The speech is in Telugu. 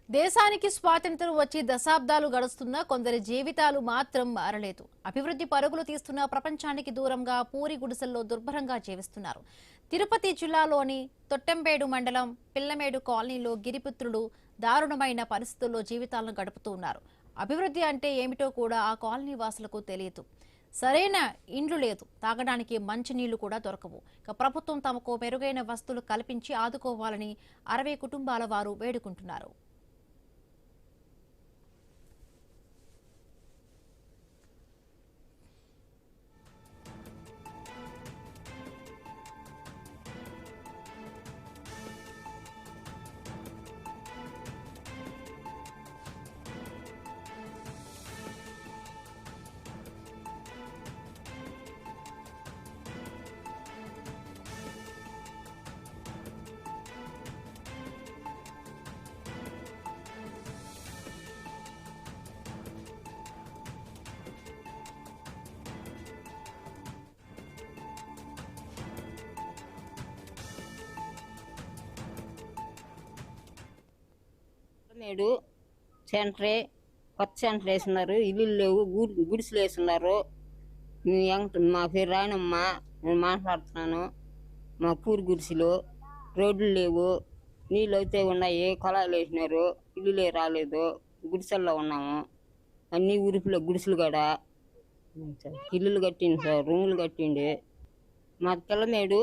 దేశానికి స్వాతంత్ర్యం వచ్చి దశాబ్దాలు గడుస్తున్నా కొందరి జీవితాలు మాత్రం మారలేదు. అభివృద్ధి పరుగులు తీస్తున్న ప్రపంచానికి దూరంగా పూరి గుడిసెల్లో దుర్భరంగా జీవిస్తున్నారు. తిరుపతి జిల్లాలోని తొట్టెంబేడు మండలం పిల్లమేడు కాలనీలో గిరిపుత్రులు దారుణమైన పరిస్థితుల్లో జీవితాలను గడుపుతూ ఉన్నారు. అభివృద్ధి అంటే ఏమిటో కూడా ఆ కాలనీ వాసులకు తెలియదు. సరైన ఇండ్లు లేదు, తాగడానికి మంచినీళ్లు కూడా దొరకవు. ఇక ప్రభుత్వం తమకు మెరుగైన వస్తువులు కల్పించి ఆదుకోవాలని 60 కుటుంబాల వారు వేడుకుంటున్నారు. నేడు సెంటరే కొత్త సెంటర్ వేస్తున్నారు. ఇల్లు లేవు, గుడిసెలు వేస్తున్నారు. మా పేరు రాయనమ్మ, నేను మాట్లాడుతున్నాను. మా పూరి గుడిసెలు రోడ్లు లేవు, నీళ్ళు అయితే ఉన్నాయి, కొలాయిలు వేసినారు, ఇల్లులే రాలేదు, గుడిసెల్లో ఉన్నాము. అన్ని ఊరిపిలో గుడిసెలు కూడా ఇల్లులు కట్టింది సార్, రూములు కట్టిండి. మా పిల్లమేడు